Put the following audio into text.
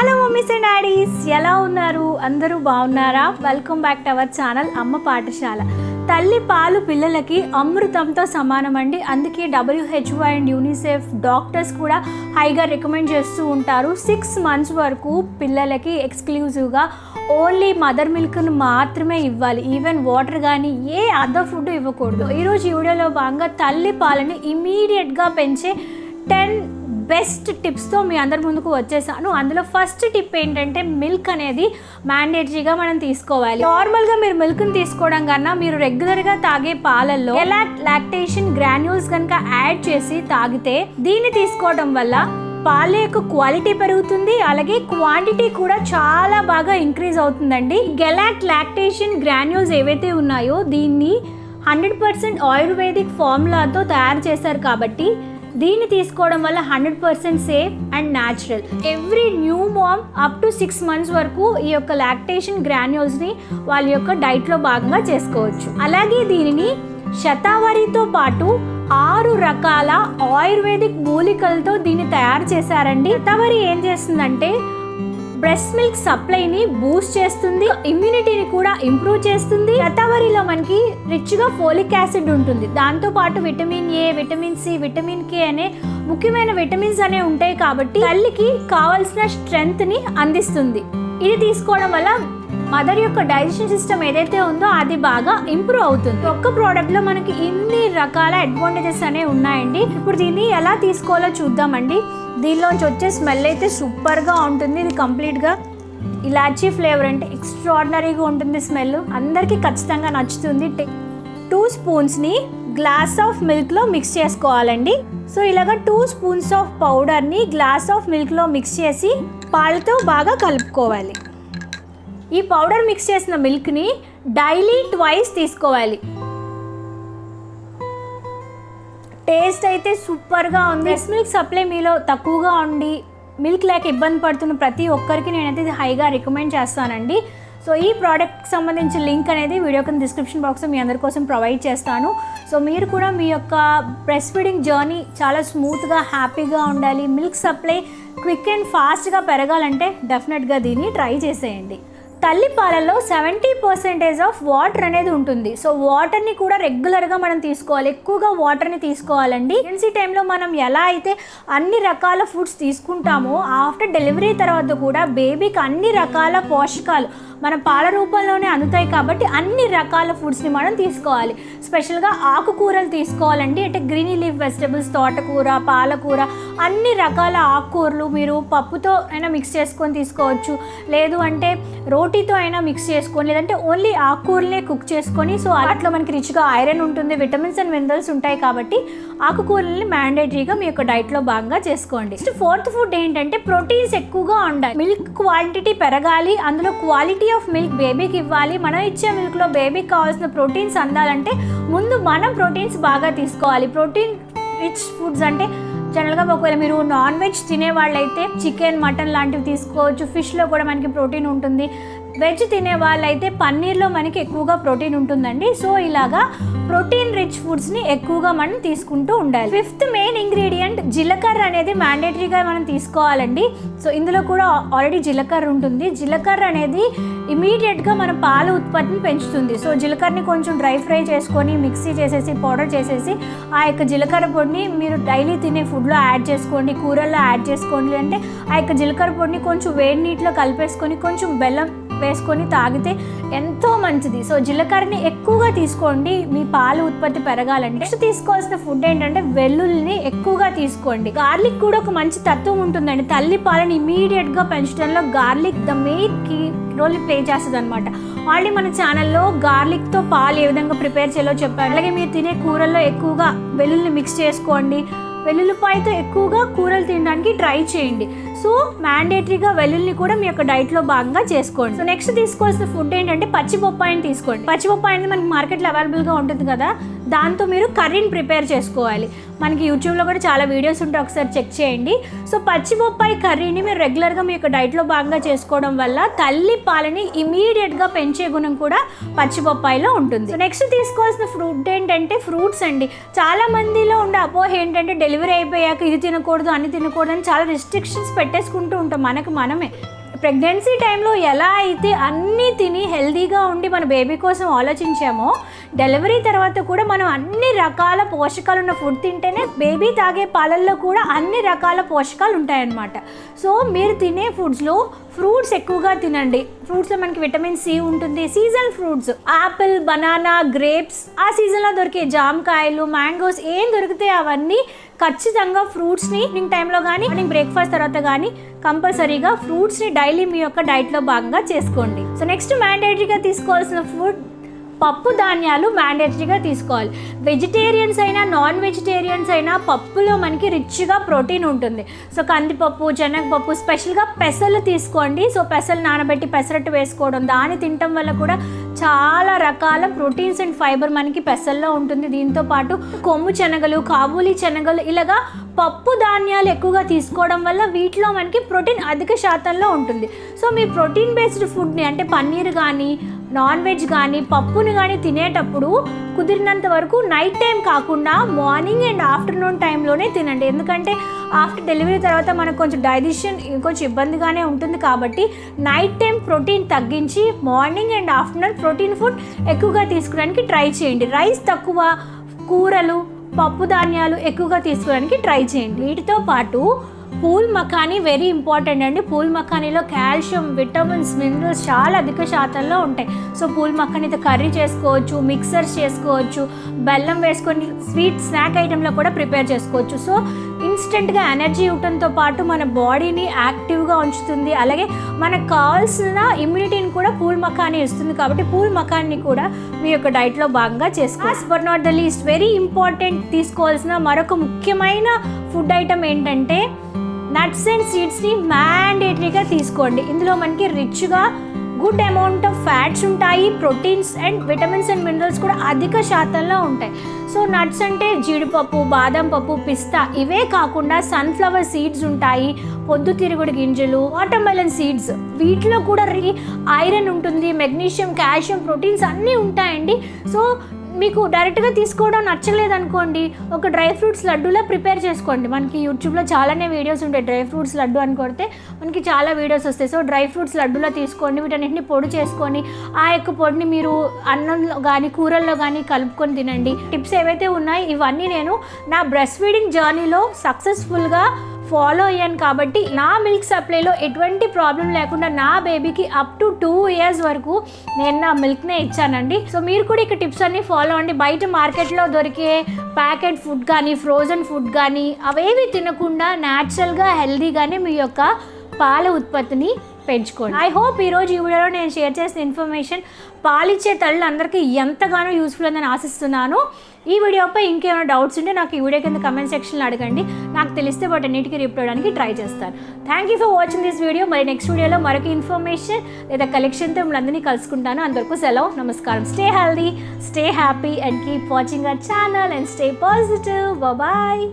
Hello mummies and daddy's, ఎలా ఉన్నారు? అందరూ బాగున్నారా? Welcome back to our channel అమ్మ పాఠశాల. తల్లి పాలు పిల్లలకి అమృతంతో సమానం అండి. అందుకే WHO అండ్ యూనిసెఫ్ డాక్టర్స్ కూడా హైగా రికమెండ్ చేస్తూ ఉంటారు. 6 months వరకు పిల్లలకి ఎక్స్క్లూజివ్గా ఓన్లీ మదర్ మిల్క్ను మాత్రమే ఇవ్వాలి. ఈవెన్ వాటర్ కానీ ఏ అదర్ ఫుడ్ ఇవ్వకూడదు. ఈరోజు ఈ వీడియోలో భాగంగా తల్లి పాలని ఇమీడియట్గా పెంచే 10 బెస్ట్ టిప్స్తో మీ అందరి ముందుకు వచ్చేసాను. అందులో ఫస్ట్ టిప్ ఏంటంటే మిల్క్ అనేది మ్యాండేటరీగా మనం తీసుకోవాలి. నార్మల్గా మీరు మిల్క్ని తీసుకోవడం కన్నా మీరు రెగ్యులర్గా తాగే పాలల్లో లాక్టేషన్ గ్రాన్యూల్స్ కనుక యాడ్ చేసి తాగితే దీన్ని తీసుకోవడం వల్ల పాల యొక్క క్వాలిటీ పెరుగుతుంది, అలాగే క్వాంటిటీ కూడా చాలా బాగా ఇంక్రీజ్ అవుతుందండి. గెలాక్ట్ లాక్టేషన్ గ్రాన్యూల్స్ ఏవైతే ఉన్నాయో దీన్ని 100% ఆయుర్వేదిక్ ఫార్ములాతో తయారు చేశారు కాబట్టి దీన్ని తీసుకోవడం వల్ల 100% safe and natural. Every new mom up to 6 months వరకు ఈ యొక్క లాక్టేషన్ గ్రాన్యూల్స్ని వాళ్ళ యొక్క డైట్లో భాగంగా చేసుకోవచ్చు. అలాగే దీనిని శతావరితో పాటు 6 రకాల ఆయుర్వేదిక్ మూలికలతో దీన్ని తయారు చేశారండి. శతావరి ఏం చేస్తుందంటే బ్రెస్ట్ మిల్క్ సప్లైని బూస్ట్ చేస్తుంది, ఇమ్యూనిటీని కూడా ఇంప్రూవ్ చేస్తుంది. శతావరిలో మనకి రిచ్గా ఫోలిక్ యాసిడ్ ఉంటుంది, దాంతోపాటు vitamin A, vitamin C, vitamin K అనే ముఖ్యమైన విటమిన్స్ అనేవి ఉంటాయి కాబట్టి తల్లికి కావాల్సిన స్ట్రెంగ్త్ని అందిస్తుంది. ఇది తీసుకోవడం వల్ల మదర్ యొక్క డైజెషన్ సిస్టమ్ ఏదైతే ఉందో అది బాగా ఇంప్రూవ్ అవుతుంది. ఒక్క ప్రోడక్ట్లో మనకి ఇన్ని రకాల అడ్వాంటేజెస్ అనేవి ఉన్నాయండి. ఇప్పుడు దీన్ని ఎలా తీసుకోవాలో చూద్దామండి. దీనిలోంచి వచ్చే స్మెల్ అయితే సూపర్గా ఉంటుంది. ఇది కంప్లీట్గా ఇలాచీ ఫ్లేవర్, అంటే ఎక్స్ట్రాడినరీగా ఉంటుంది స్మెల్. అందరికీ ఖచ్చితంగా నచ్చుతుంది. 2 స్పూన్స్ని గ్లాస్ ఆఫ్ మిల్క్లో మిక్స్ చేసుకోవాలండి. సో ఇలాగ 2 స్పూన్స్ ఆఫ్ పౌడర్ని గ్లాస్ ఆఫ్ మిల్క్లో మిక్స్ చేసి పాలతో బాగా కలుపుకోవాలి. ఈ పౌడర్ మిక్స్ చేసిన మిల్క్ని డైలీ 2 తీసుకోవాలి. టేస్ట్ అయితే సూపర్గా ఉంది. బ్రెస్ట్ మిల్క్ సప్లై మీలో తక్కువగా ఉండి మిల్క్ లేక ఇబ్బంది పడుతున్న ప్రతి ఒక్కరికి నేనైతే ఇది హైగా రికమెండ్ చేస్తానండి. సో ఈ ప్రోడక్ట్కి సంబంధించిన లింక్ అనేది వీడియో కింద డిస్క్రిప్షన్ బాక్స్లో మీ అందరి కోసం ప్రొవైడ్ చేస్తాను. సో మీరు కూడా మీ యొక్క బ్రెస్ట్ ఫీడింగ్ జర్నీ చాలా స్మూత్గా హ్యాపీగా ఉండాలి, మిల్క్ సప్లై క్విక్ అండ్ ఫాస్ట్గా పెరగాలంటే డెఫినెట్గా దీన్ని ట్రై చేసేయండి. తల్లి పాలల్లో 70% ఆఫ్ వాటర్ అనేది ఉంటుంది. సో వాటర్ని కూడా రెగ్యులర్గా మనం తీసుకోవాలి, ఎక్కువగా వాటర్ని తీసుకోవాలండి. ప్రెగ్నెన్సీ టైంలో మనం ఎలా అయితే అన్ని రకాల ఫుడ్స్ తీసుకుంటామో ఆఫ్టర్ డెలివరీ తర్వాత కూడా బేబీకి అన్ని రకాల పోషకాలు మన పాల రూపంలోనే అందుతాయి కాబట్టి అన్ని రకాల ఫుడ్స్ని మనం తీసుకోవాలి. స్పెషల్గా ఆకుకూరలు తీసుకోవాలండి. అంటే గ్రీనీ లీఫ్ వెజిటబుల్స్, తోటకూర, పాలకూర, అన్ని రకాల ఆకుకూరలు మీరు పప్పుతో అయినా మిక్స్ చేసుకొని తీసుకోవచ్చు, లేదు అంటే రోటీతో అయినా మిక్స్ చేసుకొని, లేదంటే ఓన్లీ ఆకుకూరలనే కుక్ చేసుకొని. సో అట్లా మనకి రిచ్గా ఐరన్ ఉంటుంది, విటమిన్స్ అండ్ మినరల్స్ ఉంటాయి కాబట్టి ఆకుకూరల్ని మ్యాండేటరీగా మీ యొక్క డైట్లో భాగంగా చేసుకోండి. నెక్స్ట్ 4th ఫుడ్ ఏంటంటే ప్రోటీన్స్ ఎక్కువగా ఉండాలి. మిల్క్ క్వాంటిటీ పెరగాలి, అందులో క్వాలిటీ ఆఫ్ మిల్క్ బేబీకి ఇవ్వాలి. మనం ఇచ్చే మిల్క్లో బేబీకి కావాల్సిన ప్రోటీన్స్ అందాలంటే ముందు మనం ప్రోటీన్స్ బాగా తీసుకోవాలి. ప్రోటీన్ రిచ్ ఫుడ్స్ అంటే జనరల్గా ఒకవేళ మీరు నాన్ వెజ్ తినే వాళ్ళైతే చికెన్, మటన్ లాంటివి తీసుకోవచ్చు. ఫిష్లో కూడా మనకి ప్రోటీన్ ఉంటుంది. వెజ్ తినే వాళ్ళైతే పన్నీర్లో మనకి ఎక్కువగా ప్రోటీన్ ఉంటుందండి. సో ఇలాగా ప్రోటీన్ రిచ్ ఫుడ్స్ని ఎక్కువగా మనం తీసుకుంటూ ఉండాలి. 5th మెయిన్ ఇంగ్రీడియంట్ జీలకర్ర అనేది మ్యాండేటరీగా మనం తీసుకోవాలండి. సో ఇందులో కూడా ఆల్రెడీ జీలకర్ర ఉంటుంది. జీలకర్ర అనేది ఇమీడియట్గా మన పాల ఉత్పత్తిని పెంచుతుంది. సో జీలకర్రని కొంచెం డ్రై ఫ్రై చేసుకొని మిక్సీ చేసేసి పౌడర్ చేసేసి ఆ యొక్క జీలకర్ర పొడిని మీరు డైలీ తినే ఫుడ్లో యాడ్ చేసుకోండి, కూరల్లో యాడ్ చేసుకోండి. అంటే ఆ యొక్క జీలకర్ర పొడిని కొంచెం వేడి నీటిలో కలిపేసుకొని కొంచెం బెల్లం వేసుకొని తాగితే ఎంతో మంచిది. సో జీలకర్రని ఎక్కువగా తీసుకోండి మీ పాల ఉత్పత్తి పెరగాలంటే. నెక్స్ట్ తీసుకోవాల్సిన ఫుడ్ ఏంటంటే వెల్లుల్లిని ఎక్కువగా తీసుకోండి. గార్లిక్ కూడా ఒక మంచి తత్వం ఉంటుందండి. తల్లి పాలని ఇమీడియట్గా పెంచడంలో garlic the main key role play చేస్తుంది అనమాట. ఆల్రెడీ మన ఛానల్లో గార్లిక్తో పాలు ఏ విధంగా ప్రిపేర్ చేయాలో చెప్పారు. అలాగే మీరు తినే కూరల్లో ఎక్కువగా వెల్లుల్లిని మిక్స్ చేసుకోండి. వెల్లుల్లిపాయతో ఎక్కువగా కూరలు తినడానికి ట్రై చేయండి. సో మ్యాండేటరీగా వెల్లుల్ని కూడా మీ యొక్క డైట్లో భాగంగా చేసుకోండి. సో నెక్స్ట్ తీసుకోవాల్సిన ఫుడ్ ఏంటంటే పచ్చి బొప్పాయిని తీసుకోండి. పచ్చి బొప్పాయి అనేది మనకి మార్కెట్లో అవైలబుల్గా ఉంటుంది కదా, దాంతో మీరు కర్రీని ప్రిపేర్ చేసుకోవాలి. మనకి యూట్యూబ్లో కూడా చాలా వీడియోస్ ఉంటాయి, ఒకసారి చెక్ చేయండి. సో పచ్చి బొప్పాయి కర్రీని మీరు రెగ్యులర్గా మీ యొక్క డైట్లో భాగంగా చేసుకోవడం వల్ల తల్లి పాలని ఇమీడియట్గా పెంచే గుణం కూడా పచ్చి బొప్పాయిలో ఉంటుంది. సో నెక్స్ట్ తీసుకోవాల్సిన ఫ్రూట్ ఏంటంటే ఫ్రూట్స్ అండి. చాలా మందిలో ఉండే అపోహ ఏంటంటే డెలివరీ అయిపోయాక ఇది తినకూడదు, అన్ని తినకూడదు అని చాలా రిస్ట్రిక్షన్స్ పెట్టేసుకుంటూ ఉంటాం మనమే. ప్రెగ్నెన్సీ టైంలో ఎలా అయితే అన్నీ తిని హెల్తీగా ఉండి మన బేబీ కోసం ఆలోచించామో, డెలివరీ తర్వాత కూడా మనం అన్ని రకాల పోషకాలు ఉన్న ఫుడ్ తింటేనే బేబీ తాగే పాలల్లో కూడా అన్ని రకాల పోషకాలు ఉంటాయన్నమాట. సో మీరు తినే ఫుడ్స్లో ఫ్రూట్స్ ఎక్కువగా తినండి. ఫ్రూట్స్లో మనకి విటమిన్ సి ఉంటుంది. Seasonal fruits Apple, banana, grapes, ఆ సీజన్లో దొరికే జామకాయలు, మ్యాంగోస్ ఏం దొరికితే అవన్నీ ఖచ్చితంగా ఫ్రూట్స్ని ఈవినింగ్ టైంలో కానీ మార్నింగ్ బ్రేక్ఫాస్ట్ తర్వాత కానీ కంపల్సరీగా ఫ్రూట్స్ని డైలీ మీ యొక్క డైట్లో భాగంగా చేసుకోండి. సో నెక్స్ట్ మ్యాండేటరీగా తీసుకోవాల్సిన ఫుడ్ పప్పు ధాన్యాలు మ్యాండేటరీగా తీసుకోవాలి. వెజిటేరియన్స్ అయినా నాన్ వెజిటేరియన్స్ అయినా పప్పులో మనకి రిచ్గా ప్రోటీన్ ఉంటుంది. సో కందిపప్పు, శనగపప్పు, స్పెషల్గా పెసలు తీసుకోండి. సో పెసలు నానబెట్టి పెసరట్టు వేసుకోవడం, దాన్ని తినటం వల్ల కూడా చాలా రకాల ప్రోటీన్స్ అండ్ ఫైబర్ మనకి పెసల్లో ఉంటుంది. దీంతో పాటు కొమ్ము శనగలు, కాబూలీ శనగలు, ఇలాగా పప్పు ధాన్యాలు ఎక్కువగా తీసుకోవడం వల్ల వీటిలో మనకి ప్రోటీన్ అధిక శాతంలో ఉంటుంది. సో మీ ప్రోటీన్ బేస్డ్ ఫుడ్ని అంటే పన్నీర్ కానీ నాన్ వెజ్ కానీ పప్పుని కానీ తినేటప్పుడు కుదిరినంత వరకు నైట్ టైం కాకుండా మార్నింగ్ అండ్ ఆఫ్టర్నూన్ టైంలోనే తినండి. ఎందుకంటే ఆఫ్టర్ డెలివరీ తర్వాత మనకు కొంచెం డైజెషన్ ఇంకొంచెం ఇబ్బందిగానే ఉంటుంది. కాబట్టి నైట్ టైం ప్రోటీన్ తగ్గించి morning and afternoon protein food ఎక్కువగా తీసుకోవడానికి ట్రై చేయండి. రైస్ తక్కువ, కూరలు, పప్పు ధాన్యాలు ఎక్కువగా తీసుకోవడానికి ట్రై చేయండి. వీటితో పాటు పూల్ మఖానీ వెరీ ఇంపార్టెంట్ అండి. పూల్ మఖానీలో కాల్షియం, విటమిన్స్, మినరల్స్ చాలా అధిక శాతంలో ఉంటాయి. సో పూల్ మఖానీతో కర్రీ చేసుకోవచ్చు, మిక్సర్స్ చేసుకోవచ్చు, బెల్లం వేసుకొని స్వీట్ స్నాక్ ఐటెంలో కూడా ప్రిపేర్ చేసుకోవచ్చు. సో ఇన్స్టెంట్గా ఎనర్జీ ఇవ్వడంతో పాటు మన బాడీని యాక్టివ్గా ఉంచుతుంది. అలాగే మనకు కావాల్సిన ఇమ్యూనిటీని కూడా పూల్ మఖానీ ఇస్తుంది. కాబట్టి పూల్ మఖానీ కూడా మీ యొక్క డైట్లో భాగంగా చేసుకోవచ్చు. But not the least very important తీసుకోవాల్సిన మరొక ముఖ్యమైన ఫుడ్ ఐటమ్ ఏంటంటే నట్స్ అండ్ సీడ్స్ని మ్యాండేటరీగా తీసుకోండి. ఇందులో మనకి రిచ్గా గుడ్ అమౌంట్ ఆఫ్ ఫ్యాట్స్ ఉంటాయి, proteins and vitamins and minerals కూడా అధిక శాతంలో ఉంటాయి. సో నట్స్ అంటే జీడిపప్పు, బాదం పప్పు, పిస్తా, ఇవే కాకుండా సన్ఫ్లవర్ సీడ్స్ ఉంటాయి, పొద్దుతిరుగుడు గింజలు, వాటర్ మెలన్ సీడ్స్, వీటిలో కూడా ఐరన్ ఉంటుంది, మెగ్నీషియం, కాల్షియం, ప్రోటీన్స్ అన్నీ ఉంటాయండి. సో మీకు డైరెక్ట్గా తీసుకోవడం నచ్చలేదనుకోండి, ఒక డ్రై ఫ్రూట్స్ లడ్డూలా ప్రిపేర్ చేసుకోండి. మనకి యూట్యూబ్లో చాలానే వీడియోస్ ఉంటాయి. డ్రై ఫ్రూట్స్ లడ్డు అని కొడితే మనకి చాలా వీడియోస్ వస్తాయి. సో డ్రై ఫ్రూట్స్ లడ్డూలా తీసుకోండి. వీటన్నిటిని పొడి చేసుకొని ఆ యొక్క పొడిని మీరు అన్నంలో కానీ కూరల్లో కానీ కలుపుకొని తినండి. టిప్స్ ఏవైతే ఉన్నాయో ఇవన్నీ నేను నా బ్రెస్ట్ ఫీడింగ్ జర్నీలో సక్సెస్ఫుల్గా ఫాలో అయ్యాను. కాబట్టి నా మిల్క్ సప్లైలో ఎటువంటి ప్రాబ్లం లేకుండా నా బేబీకి అప్ టు 2 years వరకు నేను నా మిల్క్నే ఇచ్చానండి. సో మీరు కూడా ఇక టిప్స్ అన్నీ ఫాలో అండి. బయట మార్కెట్లో దొరికే ప్యాకెట్ ఫుడ్ కానీ ఫ్రోజన్ ఫుడ్ కానీ అవేవి తినకుండా న్యాచురల్గా హెల్దీగానే మీ యొక్క పాల ఉత్పత్తిని పెంచుకోండి. ఐ హోప్ ఈరోజు ఈ వీడియోలో నేను షేర్ చేసిన ఇన్ఫర్మేషన్ పాలిచ్చే తల్లులందరికీ ఎంతగానో యూస్ఫుల్ ఉందని ఆశిస్తున్నాను. ఈ వీడియోపై ఇంకేమైనా డౌట్స్ ఉంటే నాకు ఈ వీడియో కింద కమెంట్ సెక్షన్లో అడగండి. నాకు తెలిస్తే వాటన్నిటికీ రిప్లై ఇవ్వడానికి ట్రై చేస్తాను. Thank you for watching this video. మరి నెక్స్ట్ వీడియోలో మరొక ఇన్ఫర్మేషన్ లేదా కలెక్షన్తో మిమ్మల్ని కలుసుకుంటాను. అందరికీ సెలవు, నమస్కారం. Stay healthy, stay happy and keep watching our channel and stay positive. Bye.